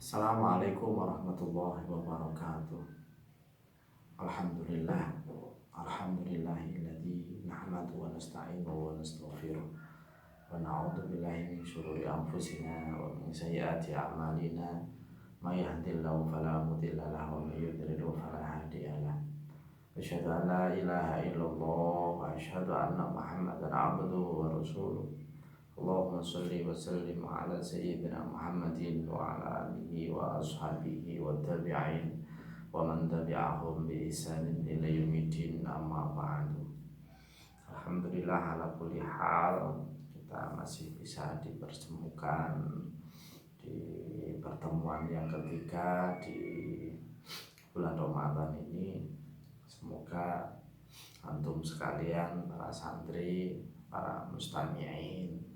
Assalamualaikum warahmatullahi wabarakatuh. Alhamdulillah. Alhamdulillahilladzi nahmadu wa nasta'inu wa nastaghfiruh wa na'udzu billahi min syururi anfusina wa min sayyiati a'malina. May yahdihillahu fala mudilla lahu wa may yudlil fala hadiya lahu. Asyhadu an la ilaha illallah wa asyhadu anna Muhammadan 'abduhu wa rasuluh. Allahumma sholli wa sallim ala sayyidina Muhammadin wa ala alihi wa ashabihi wa tabi'in wa man tabi'ahum bi ihsanin ila yaumiddin, amma ba'du. Alhamdulillah ala kulli hal kita masih bisa dipertemukan di pertemuan yang ketiga di bulan Ramadan ini. Semoga antum sekalian, para santri, para mustami'in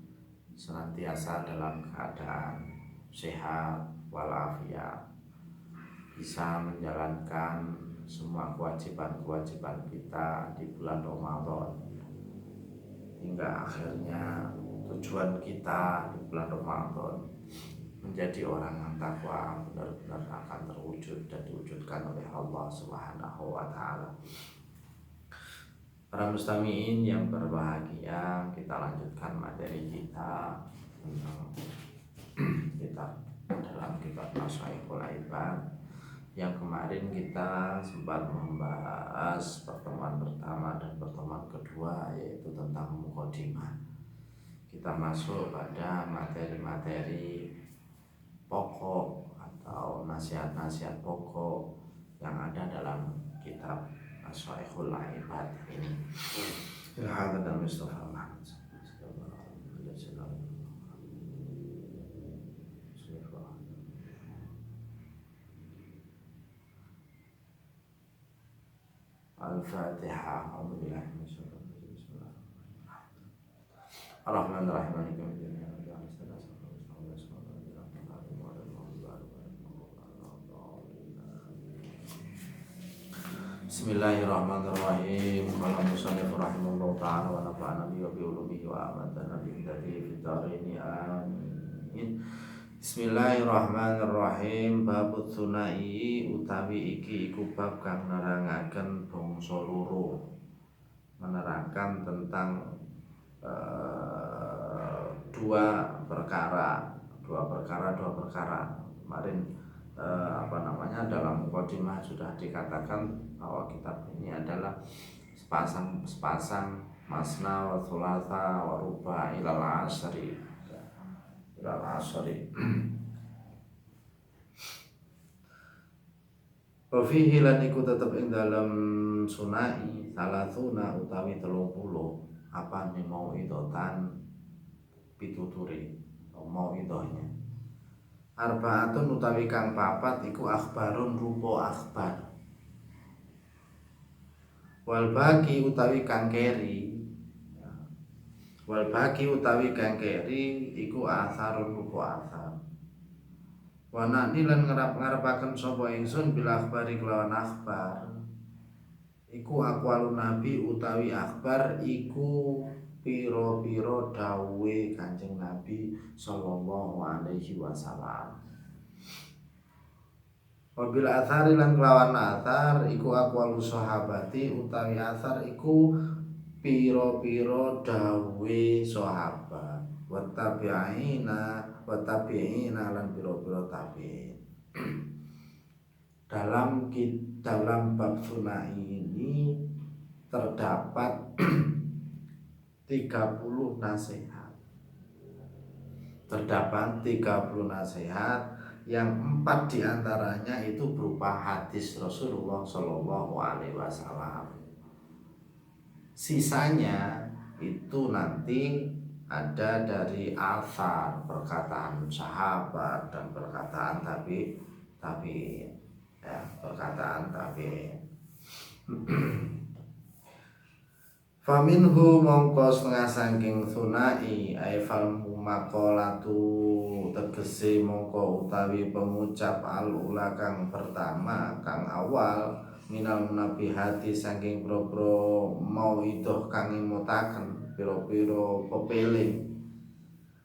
senantiasa dalam keadaan sehat walafiat, bisa menjalankan semua kewajiban-kewajiban kita di bulan Ramadan hingga akhirnya tujuan kita di bulan Ramadan menjadi orang yang takwa benar-benar akan terwujud dan diwujudkan oleh Allah Subhanahu wa Ta'ala. Para mustami'in yang berbahagia, kita lanjutkan materi kita dalam kitab Masyaikhul Ibad yang kemarin kita sempat membahas pertemuan pertama dan pertemuan kedua, yaitu tentang mukadimah. Kita masuk pada materi-materi pokok atau nasihat-nasihat pokok yang ada dalam kitab Masyaikhul Ibad ini. Hadza Mustafa Muhammad. Al-Fatihah. A'udzubillahi minasyaitonir rajim. Bismillahirrahmanirrahim. Ar-Rahmanir-Rahim. Bismillahirrahmanirrahim. Qala musannif rahimahullahu ta'ala wa nafa'ana bihi wa bi ulumihi wa amadana bi hidayatihi fid dharain amin. Bismillahirrahmanirrahim. Bab tsunai utawi iki iku bab kang nerangaken bangsa loro, menerangkan tentang dua perkara. Kemarin dalam mukadimah sudah dikatakan bahwa kitab ini adalah sepasang masna wa thulatha wa ruba ilal asri. Wa fihi lan iku tetep ing dalam sunai salasuna utawi 30 apa nih mau idotan pituturi atau mau idohnya. Arbaatun utawi kang papat iku akhbarun rupa akhbar. Wal baqi utawi kang keri iku asarun rupa asar. Wa nani lan ngarep-ngarepaken sapa ingsun bil akhbari kelawan akhbar iku aqwalun nabi utawi akhbar iku piro-piro dawuhe Kanjeng Nabi sallallahu alaihi wasallam. Wabil athari lan kelawan athar iku aqwalu sahabati utawi athar iku piro-piro dawuhe sahabat. Wa tabi'ina lan piro-piro tabi'in. Dalam bab sunai ini terdapat 30 nasihat. Yang 4 diantaranya itu berupa hadis Rasulullah Shallallahu Alaihi Wasallam. Sisanya itu nanti ada dari athar, perkataan sahabat dan perkataan tabi'in. Faminhu mongko setengah saking sunai aifal maqalatu tegese mongko utawi pengucap al-ula kang pertama kang awal minal munabihati saking pro mauidhah kang imutaken pira-pira pepeling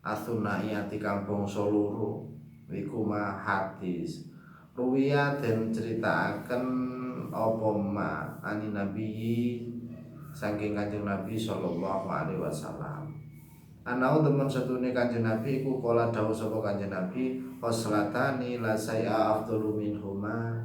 asunai ati kang bangsa loro iku ma hadis ruwiya den critakaken apa ma ani nabi saking Kanjeng Nabi sallallahu alaihi wasallam. Anau temen setune Kanjeng Nabi iku kala dawuh sapa Kanjeng Nabi khoslatani la say'a afdalu minhuma.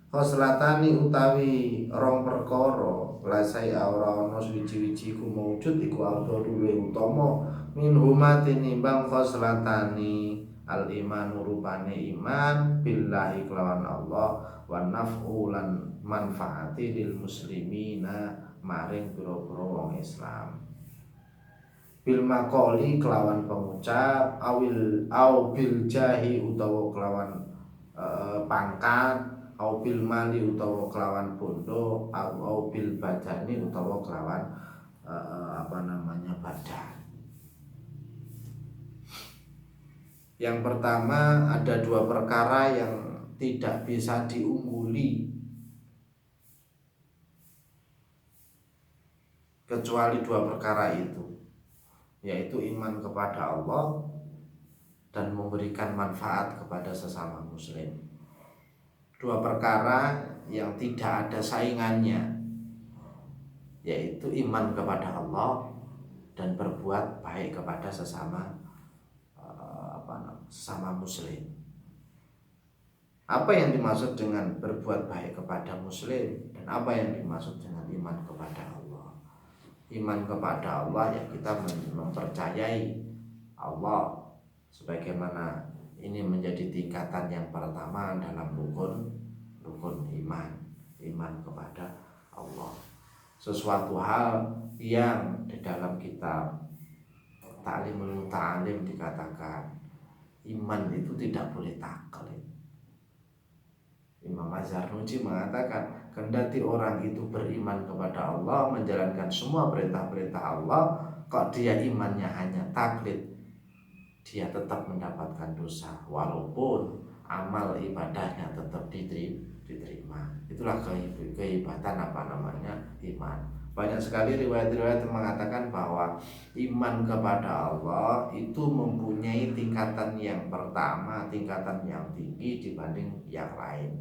Khoslatani utawi rong perkara la say'a ora ana suwi-wiji iku maujud iku afdalu luwih utama minhuma tinimbang khoslatani al iman rupane iman billahi kelawan Allah wa naf'u lan manfaati lil muslimina maring pira-pira wong Islam. Bil maqali kelawan pengucap au bil jahi utawa kelawan pangkat au bil mali utawa kelawan bondo au bil badani utawa kelawan badan. Yang pertama, ada dua perkara yang tidak bisa diungguli kecuali dua perkara itu, yaitu iman kepada Allah dan memberikan manfaat kepada sesama muslim. Dua perkara yang tidak ada saingannya, yaitu iman kepada Allah dan berbuat baik kepada sesama muslim. Apa yang dimaksud dengan berbuat baik kepada muslim dan apa yang dimaksud dengan iman kepada Allah? Iman kepada Allah ya kita mempercayai Allah sebagaimana ini menjadi tingkatan yang pertama dalam rukun iman kepada Allah. Sesuatu hal yang di dalam kitab Ta'limul Ta'alim dikatakan iman itu tidak boleh taklid. Imam Az-Zarnuji mengatakan kendati orang itu beriman kepada Allah, menjalankan semua perintah-perintah Allah, kok dia imannya hanya taklid, dia tetap mendapatkan dosa walaupun amal ibadahnya tetap diterima. Itulah kehebatan iman. Banyak sekali riwayat-riwayat yang mengatakan bahwa iman kepada Allah itu mempunyai tingkatan yang pertama, tingkatan yang tinggi dibanding yang lain.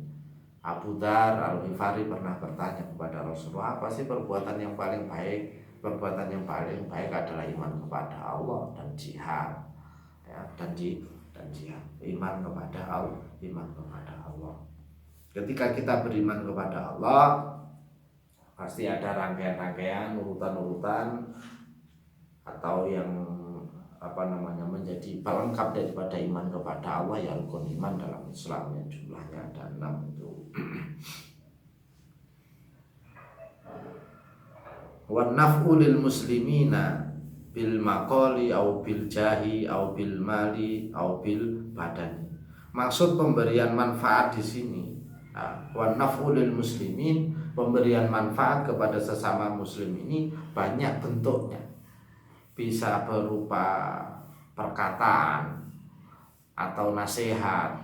Abu Dzar Al-Ghifari pernah bertanya kepada Rasulullah, apa sih perbuatan yang paling baik? Perbuatan yang paling baik adalah iman kepada Allah dan jihad, ya, dan jihad. Iman kepada Allah. Ketika kita beriman kepada Allah, pasti ada rangkaian-rangkaian, urutan-urutan atau yang menjadi pelengkap daripada iman kepada Allah, ya rukun iman dalam Islam yang jumlahnya ada 6 itu. Wa naf'u lil muslimina bil maqali au bil jahi au bil mali au bil badani. Maksud pemberian manfaat di sini, wa naf'u lil muslimin, pemberian manfaat kepada sesama muslim ini banyak bentuknya. Bisa berupa perkataan atau nasihat,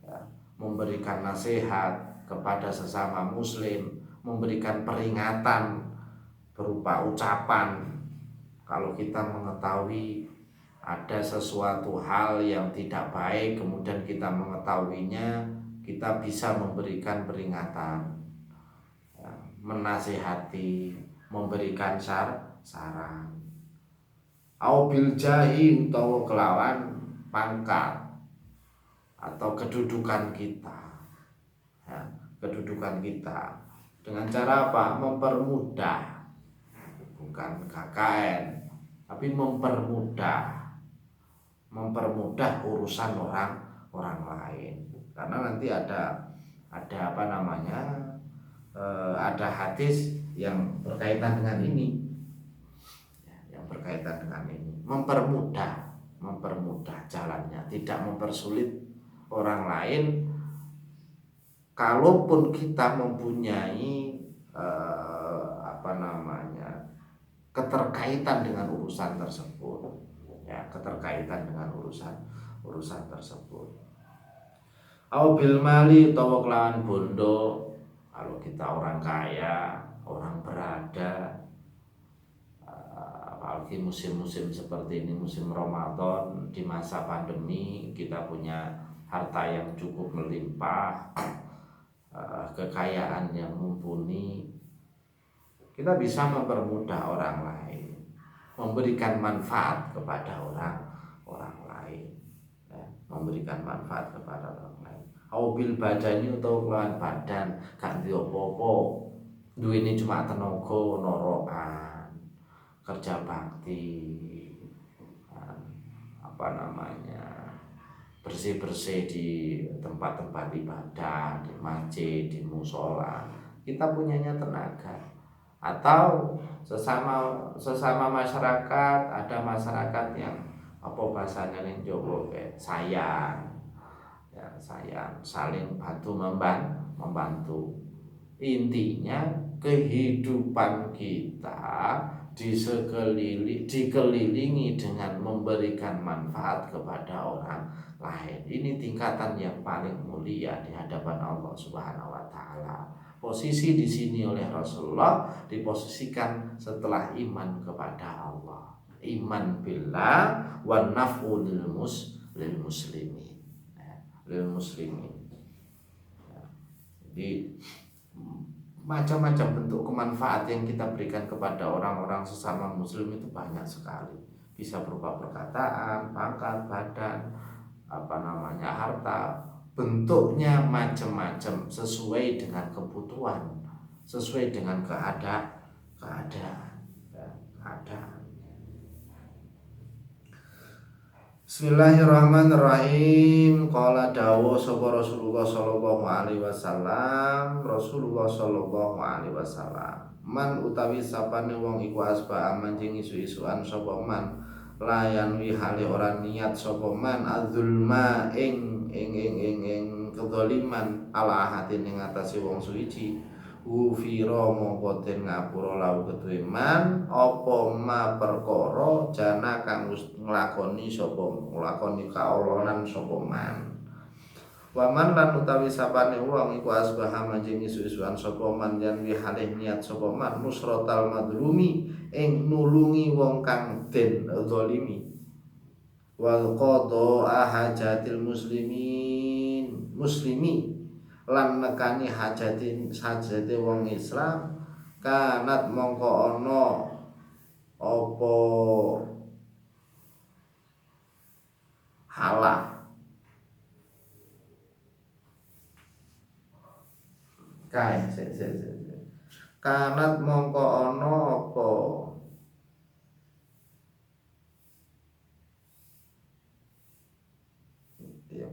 ya, memberikan nasihat kepada sesama muslim, memberikan peringatan berupa ucapan. Kalau kita mengetahui ada sesuatu hal yang tidak baik, kemudian kita mengetahuinya, kita bisa memberikan peringatan, ya, menasihati, memberikan saran. Au bil jahi utawa kelawan pangkat atau kedudukan kita, ya, kedudukan kita dengan cara apa? Mempermudah, bukan KKN, tapi mempermudah urusan orang lain. Karena nanti ada ada hadis yang berkaitan dengan ini, mempermudah jalannya, tidak mempersulit orang lain. Kalaupun kita mempunyai keterkaitan dengan urusan tersebut, ya, urusan tersebut. Au bil mali utawa kelawan bondo, kalau kita orang kaya, orang berada, apalagi musim-musim seperti ini, musim Ramadan, di masa pandemi kita punya harta yang cukup melimpah, kekayaan yang mumpuni, kita bisa mempermudah orang lain, memberikan manfaat kepada orang lain, ya, memberikan manfaat kepada orang lain. Aubil badani atau kelawan badan gak duwe apa-apa, duwene cuma tenaga norokan, kerja bakti, apa namanya, bersih-bersih di tempat-tempat ibadah, di masjid, di musola, kita punyanya tenaga. Atau sesama masyarakat, ada masyarakat yang apa bahasanya yang Jawa kayak sayang, ya, sayang, saling bantu membantu. Intinya kehidupan kita dikelilingi dengan memberikan manfaat kepada orang lain. Ini tingkatan yang paling mulia di hadapan Allah Subhanahu wa taala. Posisi di sini oleh Rasulullah diposisikan setelah iman kepada Allah. Iman billah wa naf'u lil muslimin. Lil muslimin. Jadi macam-macam bentuk kemanfaat yang kita berikan kepada orang-orang sesama muslim itu banyak sekali. Bisa berupa perkataan, pangkat, badan, apa namanya, harta. Bentuknya macam-macam sesuai dengan kebutuhan, sesuai dengan keadaan. Bismillahirrahmanirrahim. Qala dawu sapa Rasulullah sallallahu alaihi wasallam. Rasulullah sallallahu alaihi wasallam. Man utawi sapane wong iku asba manjing isu-isuan sapa man layan wi hale ora niat sapa man adzulma ing kedzaliman ala ahadin ing atase wong suci ufira mongko den ngapura lau kedue man apa ma perkara jana kang nglakoni kaolonan sapa man. Waman lan utawi sapane wong iku asbaha manjing isu-isuan sapa man jan wi halih niat sapa man nusratal madlumi ing nulungi wong kang den zalimi wal qada hajatil muslimi lan nekani hajate wong Islam kanat mongko ana apa halah kanat mongko ana apa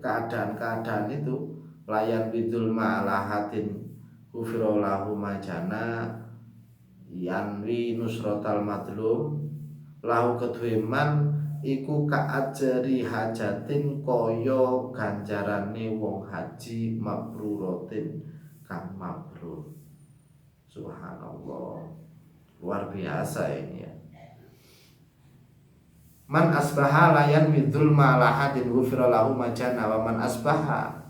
keadaan itu layan bidul ma'alahatin kufirolahu majana yanwi nusrotal madlum lahu kedweman iku kaajari hajatin koyo ganjarane wong haji mabrurotin kang mabrur. Subhanallah, luar biasa ini ya. Man asbaha layan bidul ma'alahatin kufirolahu majana wa man asbaha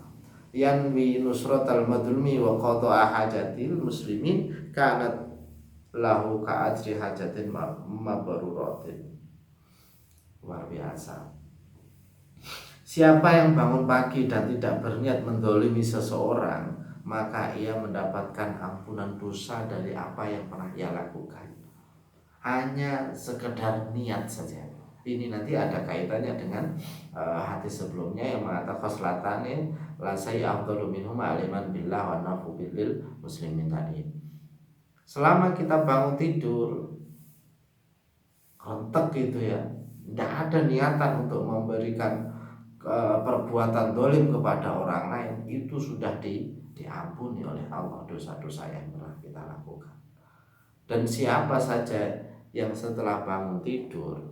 yanwi nusratal madlumi wa qada'a hajatil muslimin kanat lahu ka'ajri hajatin mabruratin. Luar biasa. Siapa yang bangun pagi dan tidak berniat mendolimi seseorang, maka ia mendapatkan ampunan dosa dari apa yang pernah ia lakukan. Hanya sekedar niat saja. Ini nanti ada kaitannya dengan hadis sebelumnya yang mengatakan khoslatane la sayyi afdalu minhum aliman billah wa nafu bil muslimin tadi. Selama kita bangun tidur kontek gitu ya, tidak ada niatan untuk memberikan perbuatan dolim kepada orang lain, itu sudah diampuni oleh Allah dosa-dosa yang pernah kita lakukan. Dan siapa saja yang setelah bangun tidur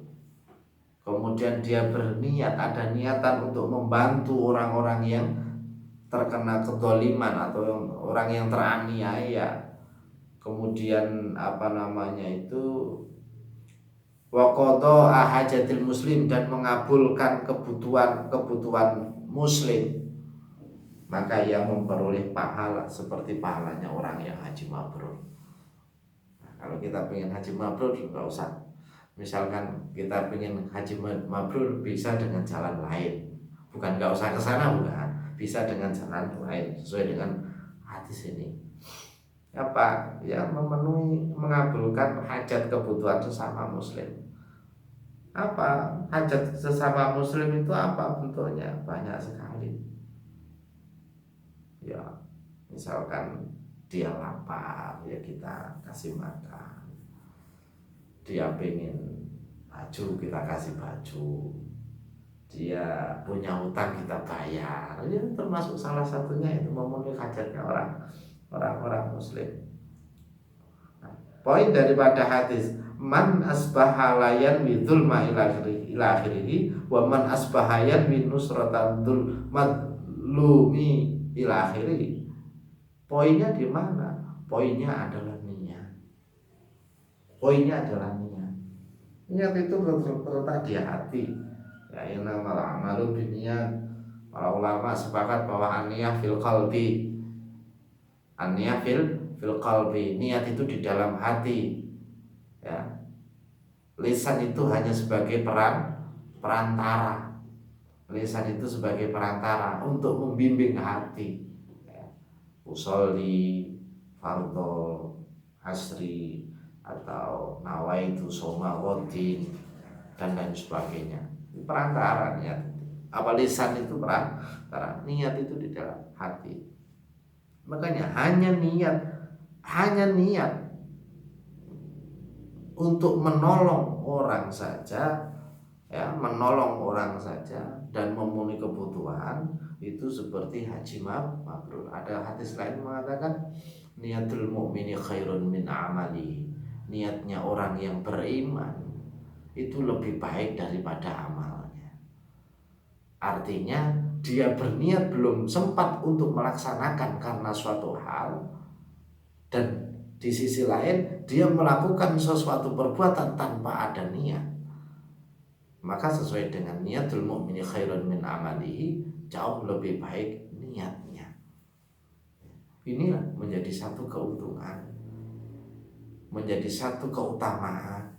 kemudian dia berniat, ada niatan untuk membantu orang-orang yang terkena kedzaliman atau orang yang teraniaya, kemudian apa namanya itu wa qada hajatil muslim dan mengabulkan kebutuhan muslim, maka ia memperoleh pahala seperti pahalanya orang yang haji mabrur. Nah, kalau kita pengen haji mabrur nggak Misalkan kita pengen haji mabrur, bisa dengan jalan lain, bukan nggak usah ke sana, bukan, bisa dengan jalan lain sesuai dengan hadis ini. Apa ya, memenuhi, mengabulkan hajat kebutuhan sesama muslim. Apa hajat sesama muslim itu apa bentuknya? Banyak sekali. Ya, misalkan dia lapar, ya kita kasih makan. Dia pengen baju, kita kasih baju. Dia punya hutang, kita bayar. Ya, termasuk salah satunya itu memenuhi hajatnya orang muslim. Nah, poin daripada hadis, man asbaha layan widul ma ila akhirih wa man asbaha yan min nusratadul madlumi ila akhirih. Poinnya di mana? Poinnya adalah niat. Poinnya adalah niat. Niat itu terletak di hati. Ya, innamal a'malu binniyat. Para ulama sepakat bahwa an-niyah fil qalbi. An-niyah fil qalbi. Niat itu di dalam hati. Ya. Lisan itu hanya sebagai perantara. Lisan itu sebagai perantara untuk membimbing hati. Ya. Usolli, fardhu, asri, atau nawaitu soma wadin, dan lain sebagainya. Perantara niat. Apa lisan itu perantara, niat itu di dalam hati. Makanya hanya niat untuk menolong orang saja, ya, menolong orang saja dan memenuhi kebutuhan itu seperti haji mabrur. Ada hadis lain mengatakan niatul mu'mini khairun min amali. Niatnya orang yang beriman itu lebih baik daripada amalnya. Artinya dia berniat belum sempat untuk melaksanakan karena suatu hal, dan di sisi lain dia melakukan sesuatu perbuatan tanpa ada niat, maka sesuai dengan niatul mu'mini khairun min amalihi, jauh lebih baik niatnya. Inilah menjadi satu keuntungan, menjadi satu keutamaan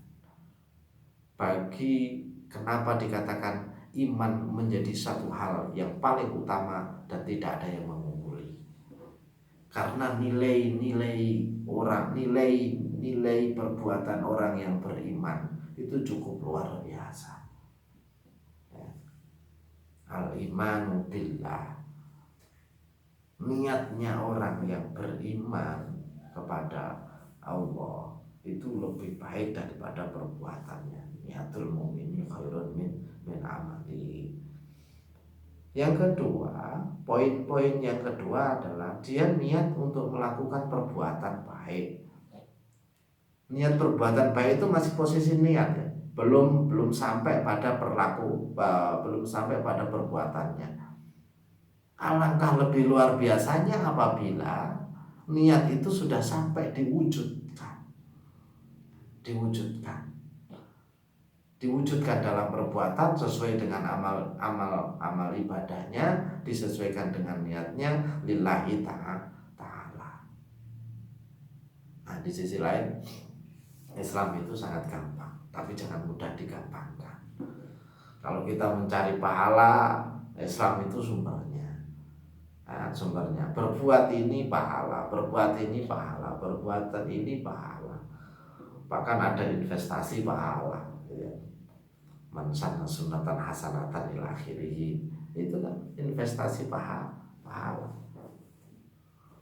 bagi kenapa dikatakan iman menjadi satu hal yang paling utama dan tidak ada yang mengungguli. Karena nilai perbuatan orang yang beriman itu cukup luar biasa. Al-imanu billah, niatnya orang yang beriman kepada Allah itu lebih baik daripada perbuatannya. Niatul mu'mini khairun min amali. Yang kedua, poin-poin yang kedua adalah dia niat untuk melakukan perbuatan baik. Niat perbuatan baik itu masih posisi niat, ya, belum sampai pada belum sampai pada perbuatannya. Alangkah lebih luar biasanya apabila niat itu sudah sampai diwujudkan dalam perbuatan sesuai dengan amal ibadahnya, disesuaikan dengan niatnya lillahi ta'ala. Nah, di sisi lain Islam itu sangat gampang, tapi jangan mudah digampangkan. Kalau kita mencari pahala, Islam itu sumbernya. Berbuat ini pahala, berbuat ini pahala, perbuatan ini pahala. Bahkan ada investasi pahala, ya. Man sanna sunnatan hasanatan ila akhirih, itu kan investasi pahala.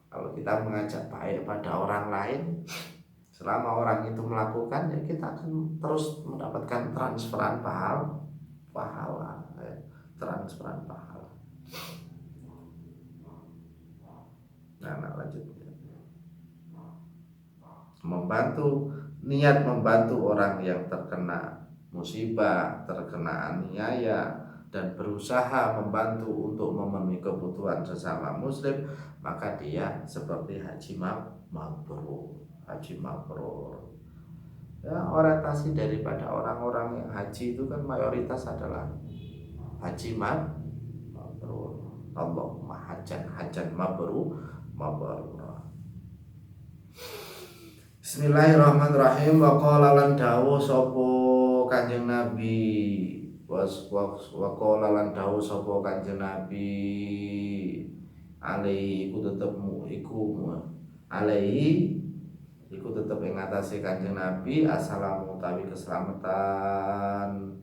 Kalau kita mengajak baik pada orang lain, selama orang itu melakukan, ya kita akan terus mendapatkan transferan pahala, ya. Transferan pahala. Nah, lanjutnya niat membantu orang yang terkena musibah, terkena aniaya, dan berusaha membantu untuk memenuhi kebutuhan sesama muslim, maka dia seperti haji mabrur. Ya, orientasi daripada orang-orang yang haji itu kan mayoritas adalah haji mabrur. Allahumma hajan mabrur. Bismillahirrahmanirrahim. Wa qala lan dawuh sapa Kanjeng Nabi wa qala lan dawuh sapa Kanjeng Nabi alaihi iku tetep alaihi iku tetep ing atase Kanjeng Nabi assalamu utawi keselamatan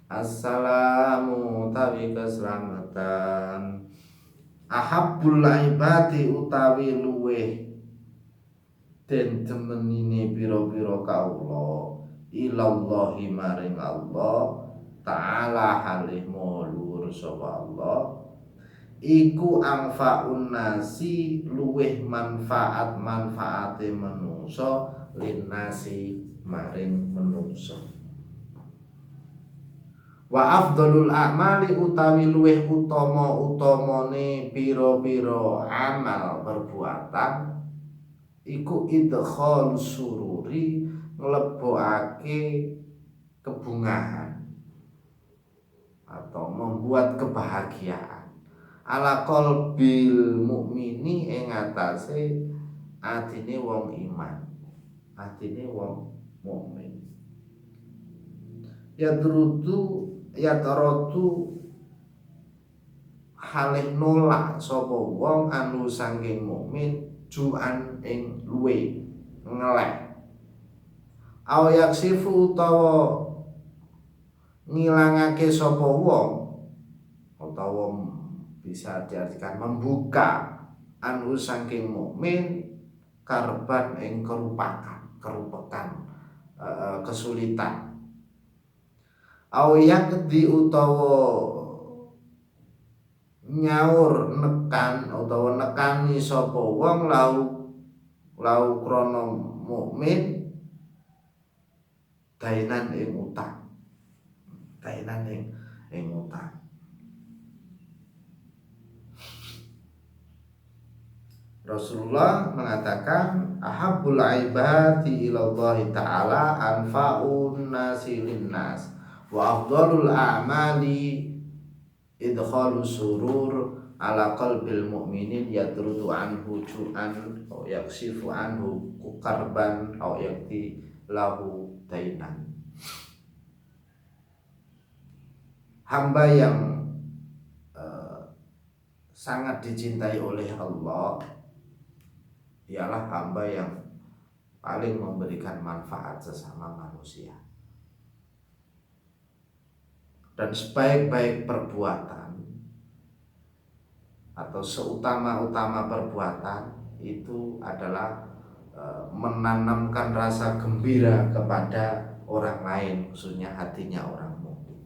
assalamu utawi keselamatan ahabbul ibadi utawi luweh den temenine pira-pira kaula ilallahi maring Allah ta'ala halih luhur sapa Allah iku anfa'un nasi luweh manfaate menungso linnasi maring menungso wa afdhalul a'mali utawi luweh utamane pira-pira amal perbuatan iku idkhal sururi nglebokake kebungahan atau membuat kebahagiaan ala qalbil mukmini ing atase atine wong iman atine wong mukmin yatratu halih nolak sapa wong anu saking mukmin juan ing luwe ngelek aw yaksifu utawa ngilangake sapa wong utawa bisa diartikan membuka anu saking mukmin karban ing kerupakan kesulitan aw yakdi utawa nyaur nekan utawa nekani sapa wong lau krana mukmin dainan ing utang Rasulullah mengatakan ahabbul ibadi ilallahi ta'ala anfa'un nasi linnas wa afdhalul a'mali idkhalu surur ala qalbil mu'minin yatrudu anhu ju'an aw yaksifu anhu karban aw yakti lahu dainan. Hamba yang sangat dicintai oleh Allah ialah hamba yang paling memberikan manfaat sesama manusia. Dan sebaik-baik perbuatan atau seutama-utama perbuatan itu adalah menanamkan rasa gembira kepada orang lain, khususnya hatinya orang mukmin.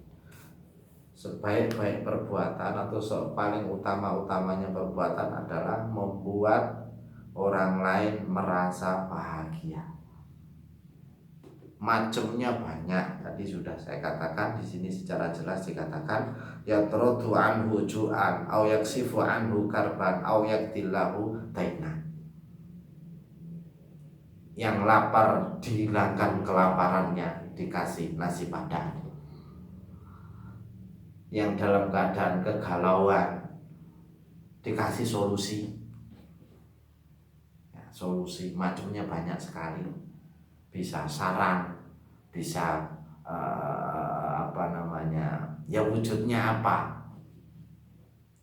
Sebaik-baik perbuatan atau paling utama-utamanya perbuatan adalah membuat orang lain merasa bahagia. Macamnya banyak, tadi sudah saya katakan di sini secara jelas dikatakan yatradu anhu ju'an au yaksifu anhu karban au yaktillahu dainan. Yang lapar dihilangkan kelaparannya, dikasih nasi padang. Yang dalam keadaan kegalauan dikasih solusi. Ya, solusi macamnya banyak sekali. Bisa saran, bisa ya wujudnya apa,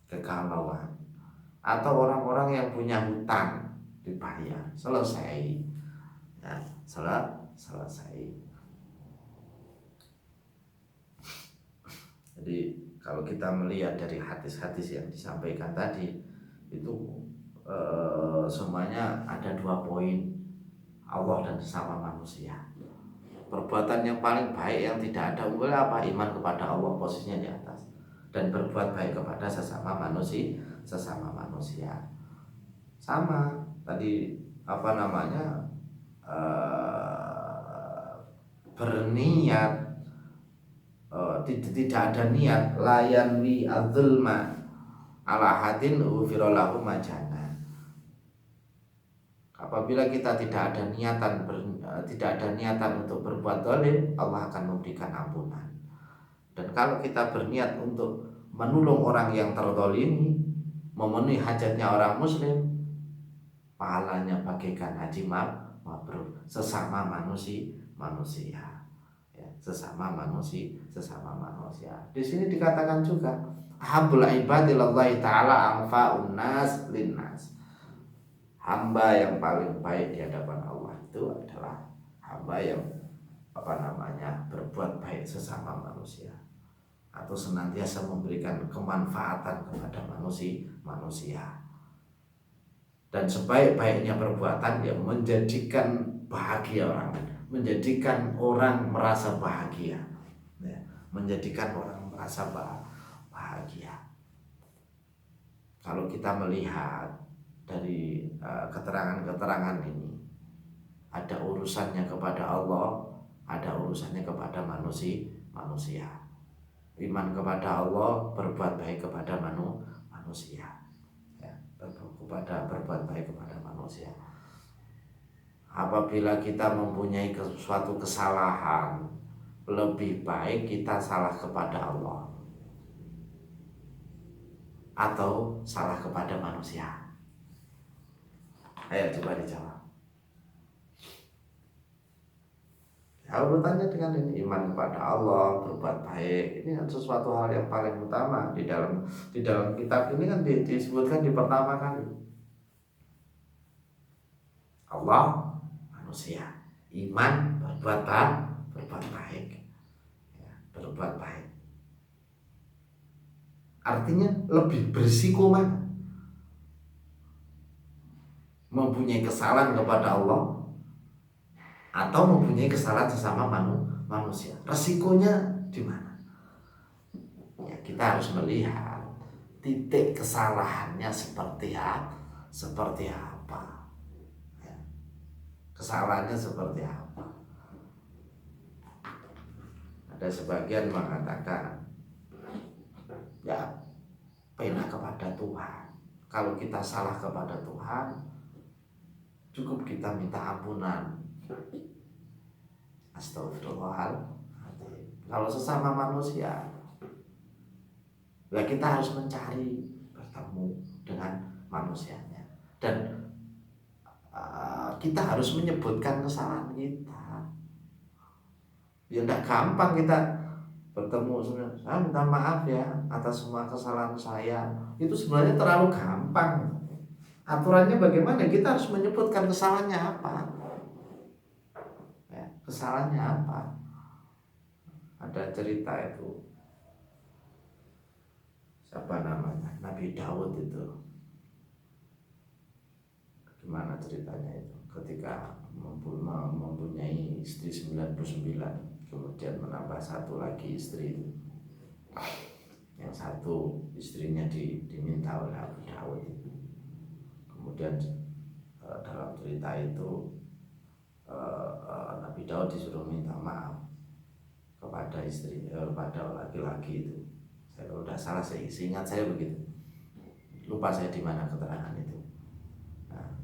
kegalauan, atau orang-orang yang punya hutang dibayar, selesai ya, selesai. Jadi kalau kita melihat dari hadis-hadis yang disampaikan tadi itu semuanya ada 2 poin, Allah dan sesama manusia. Perbuatan yang paling baik yang tidak ada unggulnya apa? Iman kepada Allah, posisinya di atas, dan berbuat baik kepada sesama manusia. Sama tadi berniat, tidak ada niat layan wi adzulma ala hadin ufiralahu majana. Apabila kita tidak ada niatan untuk berbuat zalim, Allah akan memberikan ampunan. Dan kalau kita berniat untuk menolong orang yang terzalimi, memenuhi hajatnya orang muslim, pahalanya bagaikan haji mabrur sesama manusia. ya, sesama manusia. Di sini dikatakan juga habul ibadillahi ta'ala anfa'un nas linnas. Hamba yang paling baik di hadapan Allah itu adalah hamba yang berbuat baik sesama manusia atau senantiasa memberikan kemanfaatan kepada manusia. Dan sebaik-baiknya perbuatan yang menjadikan bahagia orang, menjadikan orang merasa bahagia, ya, menjadikan orang merasa bahagia. Kalau kita melihat dari keterangan-keterangan ini, ada urusannya kepada Allah, ada urusannya kepada manusia. Iman kepada Allah, berbuat baik kepada manusia, ya, berbuat baik kepada manusia. Apabila kita mempunyai suatu kesalahan, lebih baik kita salah kepada Allah atau salah kepada manusia. Ayo coba dijawab. Kalau bertanya dengan ini, iman kepada Allah, berbuat baik, ini kan sesuatu hal yang paling utama di dalam kitab ini kan disebutkan di pertama kali. Allah, manusia, iman, berbuat baik, ya, berbuat baik. Artinya lebih berisiko mana? Mempunyai kesalahan kepada Allah atau mempunyai kesalahan sesama manusia. Resikonya di mana? Ya, kita harus melihat titik kesalahannya seperti apa. Ya, kesalahannya seperti apa. Ada sebagian mengatakan, ya, pena kepada Tuhan. Kalau kita salah kepada Tuhan, cukup kita minta ampunan. Astagfirullahaladzim. Kalau sesama manusia, ya kita harus mencari bertemu dengan manusianya, dan kita harus menyebutkan kesalahan kita. Ya tidak gampang kita bertemu, saya minta maaf ya atas semua kesalahan saya. Itu sebenarnya terlalu gampang. Aturannya bagaimana? Kita harus menyebutkan kesalahannya apa. Kesalahannya apa? Ada cerita itu, siapa namanya, Nabi Daud itu, gimana ceritanya itu, ketika mempunyai istri 99, kemudian menambah satu lagi istri, yang satu istrinya diminta oleh Abu Daud. Kemudian dalam cerita itu Nabi Daud disuruh minta maaf kepada istri, kepada laki-laki itu. Saya kalau tidak salah, seingat saya begitu. Lupa saya di mana keterangan itu. Nah,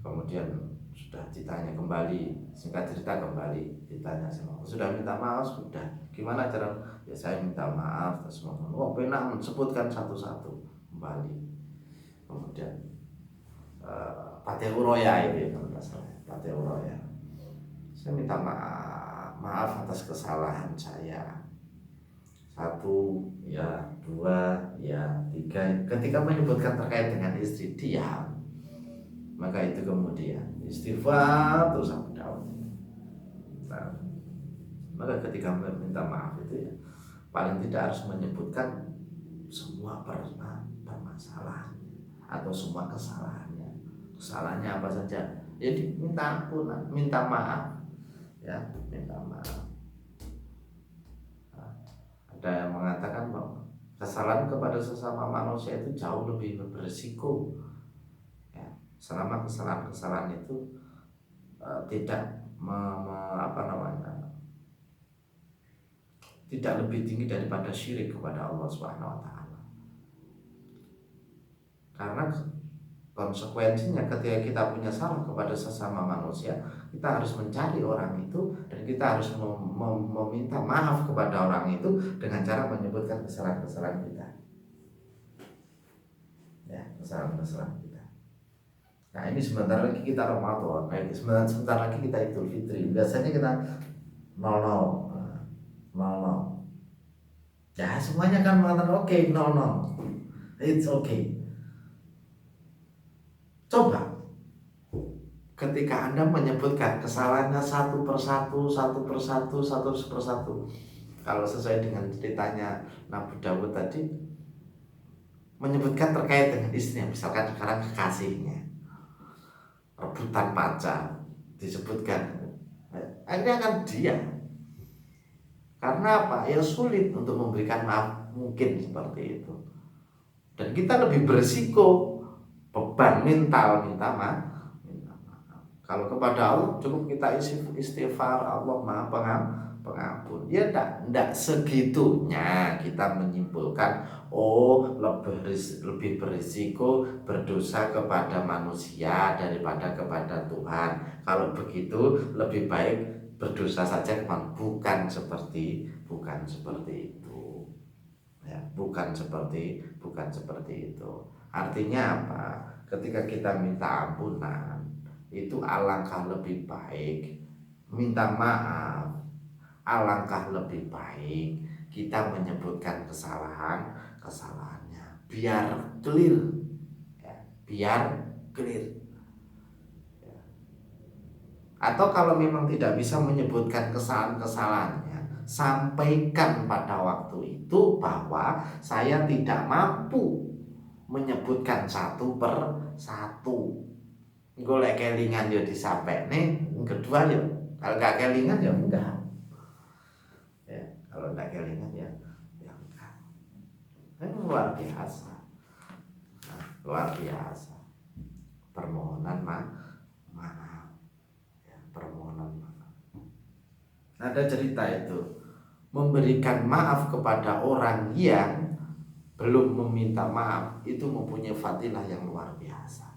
kemudian sudah ditanya kembali, singkat cerita kembali ditanya sama, sudah minta maaf, sudah. Gimana cara? Ya saya minta maaf atas semua. Oh, benar, sebutkan satu-satu kembali. Kemudian Fatih Uroya itu, kalau tidak salah. Fatih Uroya, saya minta maaf atas kesalahan saya. 1, ya 2, ya 3. Ketika menyebutkan terkait dengan istri, diam. Maka itu kemudian istighfar terus Abu Daud. Nah, maka ketika meminta maaf itu, ya paling tidak harus menyebutkan semua permasalahan atau semua kesalahannya. Kesalahannya apa saja? Jadi minta ampunan, minta maaf, ya, minta maaf. Nah, ada yang mengatakan bahwa kesalahan kepada sesama manusia itu jauh lebih berisiko, ya, selama kesalahan itu tidak tidak lebih tinggi daripada syirik kepada Allah Subhanahu wa taala. Karena konsekuensinya ketika kita punya salah kepada sesama manusia, kita harus mencari orang itu dan kita harus meminta maaf kepada orang itu dengan cara menyebutkan kesalahan-kesalahan kita. Ya, kesalahan-kesalahan kita. Nah, ini sebentar lagi kita Ramadan, sebentar lagi kita Idul Fitri. Biasanya kita 00 0-0. Ya semuanya kan mengatakan oke, 0-0. It's okay. Coba ketika Anda menyebutkan kesalahannya satu persatu. Kalau sesuai dengan ceritanya Nabi Dawud tadi, menyebutkan terkait dengan istrinya, misalkan sekarang kekasihnya, rebutan pacar, disebutkan, akhirnya akan diam. Karena apa? Ya sulit untuk memberikan maaf, mungkin seperti itu. Dan kita lebih berisiko beban mental minta maaf. Kalau kepada Allah cukup kita istighfar, Allah Maha Pengampun. Ya enggak segitunya kita menyimpulkan lebih berisiko berdosa kepada manusia daripada kepada Tuhan. Kalau begitu lebih baik berdosa saja, bukan seperti itu. Ya, bukan seperti itu. Artinya apa? Ketika kita minta ampunan, itu alangkah lebih baik. Minta maaf, alangkah lebih baik kita menyebutkan kesalahannya biar clear, ya, biar clear. Ya. Atau kalau memang tidak bisa menyebutkan kesalahannya, sampaikan pada waktu itu bahwa saya tidak mampu menyebutkan satu per satu. Golek kelingan ya disampaikan, kedua ya kalau gak kelingan ya enggak. Ya, kalau gak kelingan ya enggak. Ini luar biasa. Nah, luar biasa. Permohonan maaf. Ya, permohonan maaf. Ada cerita itu, memberikan maaf kepada orang yang belum meminta maaf itu mempunyai fadilah yang luar biasa.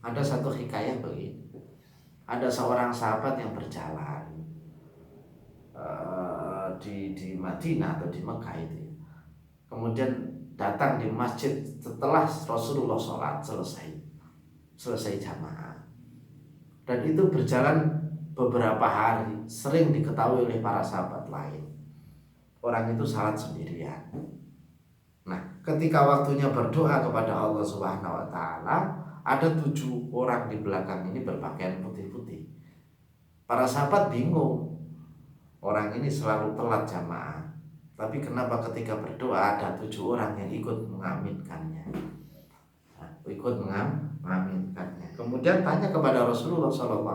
Ada satu hikayah begini. Ada seorang sahabat yang berjalan di Madinah atau di Mekah itu. Kemudian datang di masjid setelah Rasulullah sholat selesai jamaah. Dan itu berjalan beberapa hari, sering diketahui oleh para sahabat lain. Orang itu salat sendirian. Nah, ketika waktunya berdoa kepada Allah Subhanahu wa Ta'ala, ada 7 orang di belakang ini berpakaian putih-putih. Para sahabat bingung, orang ini selalu telat jamaah, tapi kenapa ketika berdoa ada 7 orang yang ikut mengaminkannya, mengaminkannya. Kemudian tanya kepada Rasulullah SAW,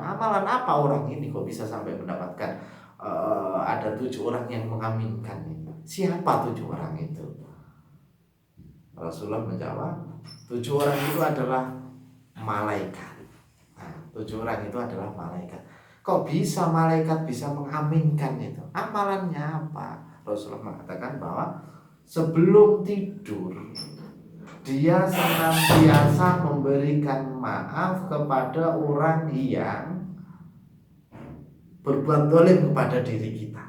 amalan apa orang ini kok bisa sampai mendapatkan ada 7 orang yang mengaminkan ini? Siapa 7 orang itu? Rasulullah menjawab, 7 orang itu adalah malaikat. Nah, 7 orang itu adalah malaikat. Kok bisa malaikat bisa mengaminkan itu? Amalannya apa? Rasulullah mengatakan bahwa sebelum tidur dia senantiasa memberikan maaf kepada orang yang berbuat zalim kepada diri kita.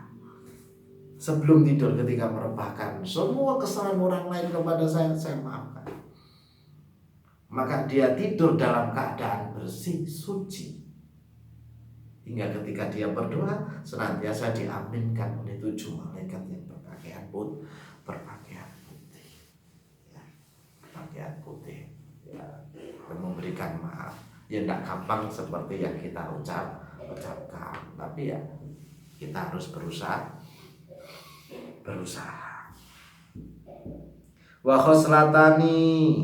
Sebelum tidur ketika merebahkan semua kesalahan orang lain kepada saya maafkan. Maka dia tidur dalam keadaan bersih, suci. Hingga ketika dia berdoa senantiasa diaminkan oleh 7 malaikat yang berpakaian putih. Ya, pakaian putih. Ya, dan memberikan maaf. Ya tidak gampang seperti yang kita ucapkan, tapi ya kita harus berusaha. Wa khoslatani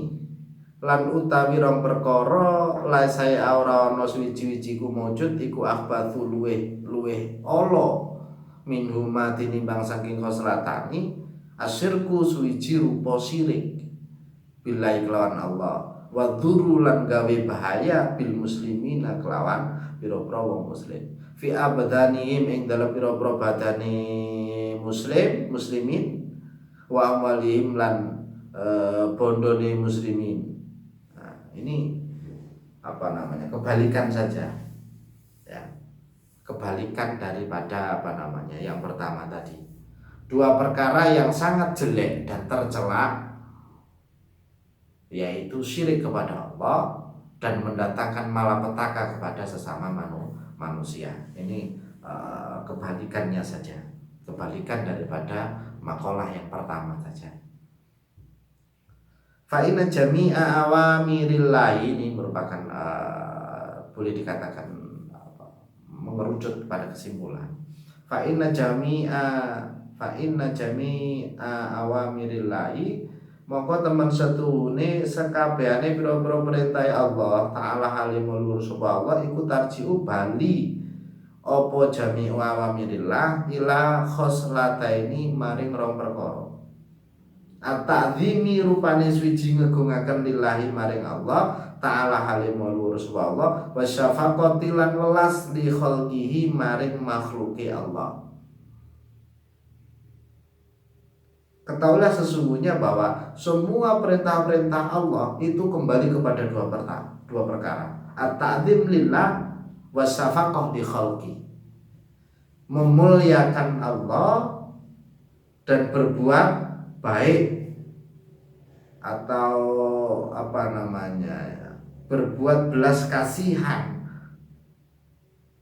lan utawi rong perkara la saya ora ana suwi-wiji ku mujud iku akhbathu luweh ala minhuma tinimbang saking khoslatani asyirku suwiji rupa syirik billahi kelawan Allah wa dzuru lan gawe bahaya bil muslimina kelawan pira-pira wong muslim fi abdanihim ing dalem pira-pira badane muslimin wa amwalihim lan bondone muslimin. Nah, ini kebalikan saja. Ya. Kebalikan daripada yang pertama tadi. 2 perkara yang sangat jelek dan tercela, yaitu syirik kepada Allah dan mendatangkan malapetaka kepada sesama manusia. Ini kebalikannya saja. kebalikan daripada makalah yang pertama saja. Fa inna jami'a awamirillahi, ini merupakan boleh dikatakan mengerucut pada kesimpulan. Fa inna jami'a awamirillahi, mongko temen setune sekabehane pira-pira perintah Allah taala halimul luhur sapa Allah iku tarji'u bali apa jami'u awamirillah ila khoslataini maring rong perkara. At-ta'zimi rupane swiji ngegungaken lillahi maring Allah ta'ala halimul luhur sapa Allah wa syafaqati lan welas li khalqihi maring makhluke Allah. Ketahuilah sesungguhnya bahwa semua perintah-perintah Allah itu kembali kepada dua perkara. At-ta'zim lillah wa syafaqah li khalqi. Memuliakan Allah dan berbuat baik atau berbuat belas kasihan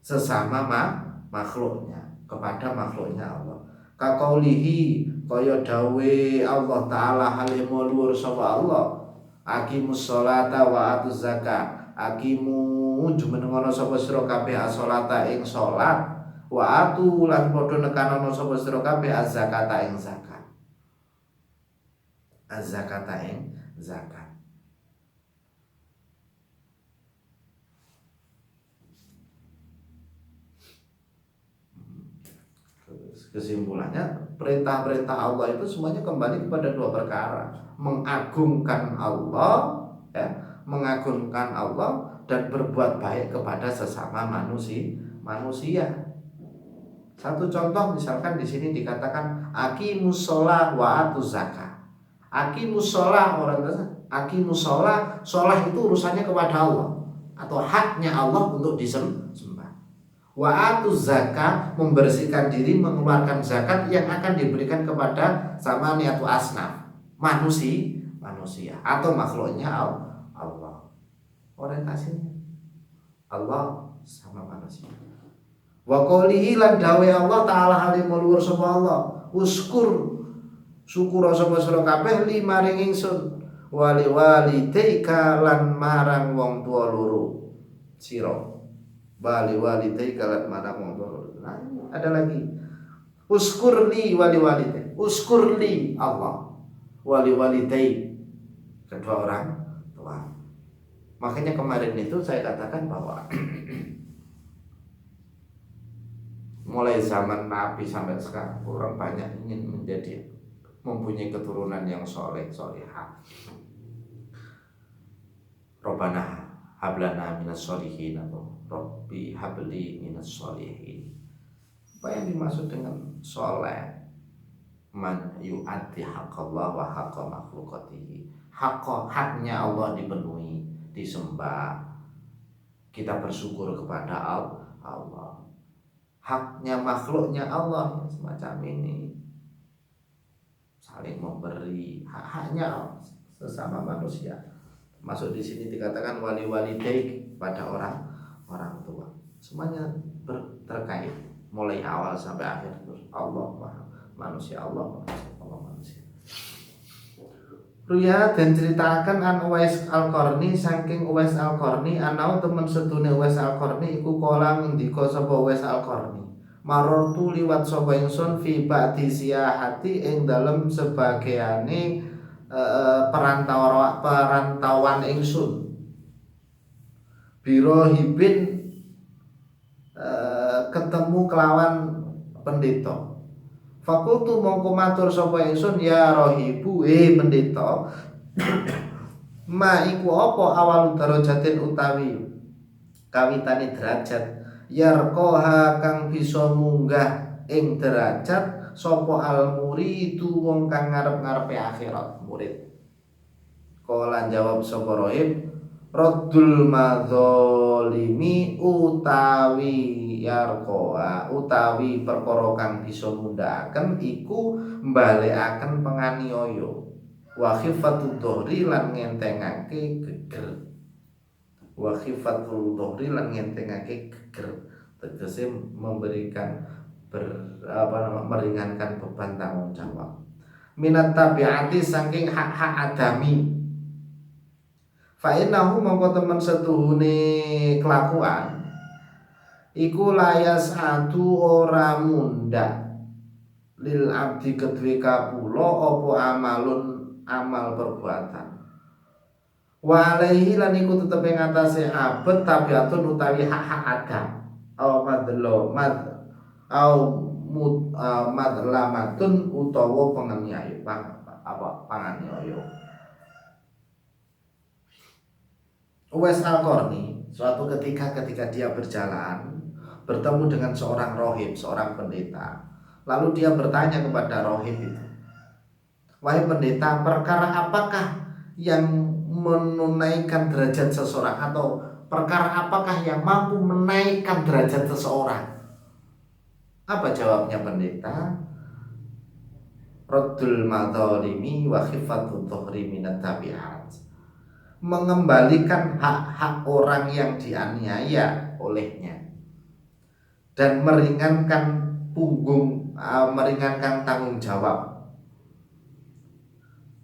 sesama makhluknya, kepada makhluknya Allah. Kakaulihi, kaya dawe Allah taala halimul luhur sapa Allah, aqimus sholata wa atuz zakat. Aqimu jumenengono sapa sira kabeh as-sholata ing salat, wa atu lan padha nekanono sapa sira kabeh az-zakata ing zakat. Az-zakata ing zakat. Kesimpulannya, perintah-perintah Allah itu semuanya kembali kepada dua perkara: mengagungkan Allah, mengagungkan Allah dan berbuat baik kepada sesama manusia. Satu contoh misalkan di sini dikatakan aqimus shalah wa atuz zakat. Aqimus shalah, aqimus shalah, shalah itu urusannya kepada Allah atau haknya Allah untuk disembah. Wa atuz zakat, membersihkan diri mengeluarkan zakat yang akan diberikan kepada samani atau asnaf manusia atau makhluknya Allah. Orientasinya Allah sama manusia. Wa qoulihi lan dawe Allah taala halimul luhur sapa Allah, syukur sapa sira kabeh li maring ingsun wali walidayka lan marang wong tua loro sira. Bali walidayka lan marang wong tua loro. Nah, ada lagi. Uskurli wali walidayk. Uskurli Allah wali walidayk, kedua orang tua. Makanya kemarin itu saya katakan bahwa mulai zaman Nabi sampai sekarang orang banyak ingin mempunyai keturunan yang solehah. Robbana hablana minas sholihin atau Robbi habli minas sholihin. Apa yang dimaksud dengan soleh? Man yu'addi haqqallah wa haqqa makhlukatihi. Haknya Allah dipenuhi, disembah. Kita bersyukur kepada Allah. Haknya makhluknya Allah semacam ini, saling memberi haknya sesama manusia. Masuk di sini dikatakan wali walidayk, pada orang tua. Semuanya terkait mulai awal sampai akhir terus Allah manusia. Ruya dan ceritakan an Uwais Al-Qarni saking Uwais Al-Qarni anau temen setune Uwais Al-Qarni iku kala ngendika sapa Uwais Al-Qarni marortu liwat sapa ingsun fi ba'di siyahati ing dalem sebagiane perantauan ingsun biro hibin ketemu kelawan pendeta. Fakultu mongko matur sapa ingsun ya rohibu pendeta ma iku apa awal darajatin utawi kawitane derajat yarqaha kang bisa munggah ing derajat sapa al muridu wong kang ngarep-ngarepe akhirat murid. Kala jawab sapa rohib raddul madzalimi utawi yarqoa utawi perkara kang bisa mundhaken iku mbalekaken penganiaya wa khifatud dhuhri lan ngentengake geger. Wa khifatul dhuhri lan ngentengake geger tegese memberikan meringankan beban tanggung jawab. Minat tabiati saking hak-hak adami. Fa innahu mongko temen setuhune kelakuan iku layas adu ora munda lil abdi kedue kapulo opo amal perbuatan. Wa alaihi lan iku tetep ing atase abet tabiatun utawi hak-hak adam. Au madlo mad au madlamatun utawa penganiaya panganiaya. Uwais Al-Qarni suatu ketika dia berjalan bertemu dengan seorang rohib, seorang pendeta. Lalu dia bertanya kepada rohib itu, wahai pendeta, perkara apakah yang menunaikan derajat seseorang, atau perkara apakah yang mampu menaikkan derajat seseorang? Apa jawabnya pendeta? Raddul madzalimi wa khifatul dhuhri minat tabiat. Mengembalikan hak-hak orang yang dianiaya olehnya dan meringankan meringankan tanggung jawab.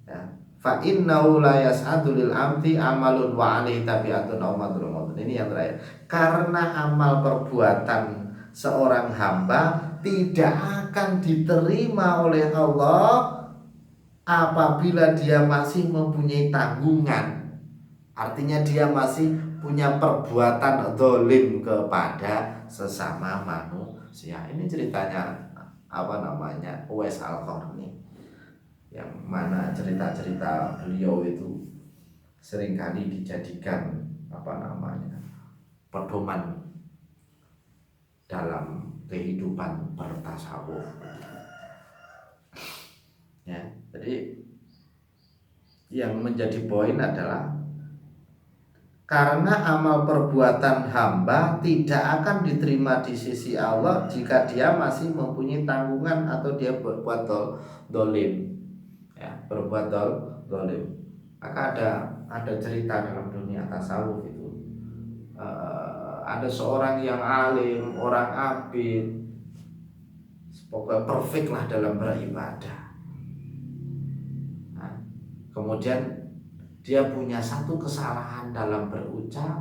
Ya. Fa innahu la yas'adu lil amti amalun wa alaihi tabiatun aw madlumun. Ini yang terakhir. Karena amal perbuatan seorang hamba tidak akan diterima oleh Allah apabila dia masih mempunyai tanggungan. Artinya dia masih punya perbuatan zalim kepada sesama manusia. Ini ceritanya Uwais Al-Qarni, yang mana cerita-cerita beliau itu seringkali dijadikan pedoman dalam kehidupan bertasawuf. Ya, jadi yang menjadi poin adalah karena amal perbuatan hamba tidak akan diterima di sisi Allah jika dia masih mempunyai tanggungan atau dia berbuat dolim, ya, berbuat dolim. Maka ada cerita dalam dunia tasawuf itu, ada seorang yang alim, orang abid, pokoknya perfect lah dalam beribadah. Nah, kemudian dia punya satu kesalahan dalam berucap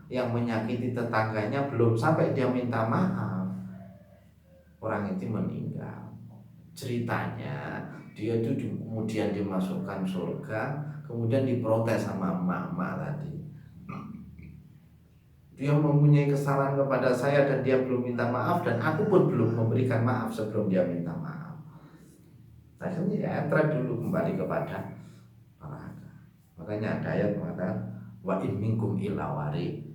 yang menyakiti tetangganya, belum sampai dia minta maaf, orang itu meninggal. Ceritanya dia itu kemudian dimasukkan surga, kemudian diprotes sama emak-emak tadi. Dia mempunyai kesalahan kepada saya dan dia belum minta maaf, dan aku pun belum memberikan maaf sebelum dia minta maaf. Akhirnya ya entret dulu kembali kepada neraka. Makanya ada ayat mengatakan wa in minkum illa waridha.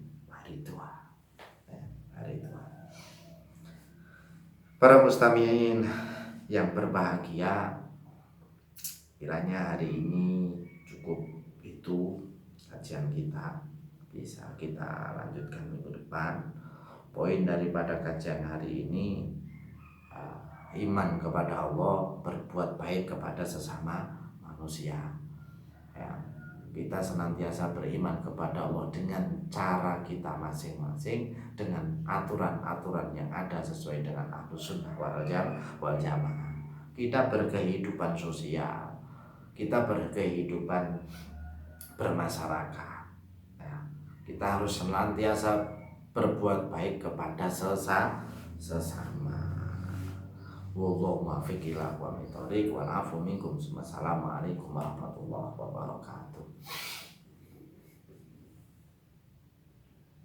Para mustami'in yang berbahagia, kiranya hari ini cukup itu kajian kita, bisa kita lanjutkan minggu depan. Poin daripada kajian hari ini, iman kepada Allah, berbuat baik kepada sesama manusia. Ya, kita senantiasa beriman kepada Allah dengan cara kita masing-masing, dengan aturan-aturan yang ada sesuai dengan Ahlus Sunnah wal Jamaah. Kita berkehidupan sosial, kita berkehidupan bermasyarakat, ya, kita harus senantiasa berbuat baik kepada sesama. Wallahu muwaffiq ila aqwamit thoriq wal afu minkum. Assalamualaikum warahmatullahi wabarakatuh.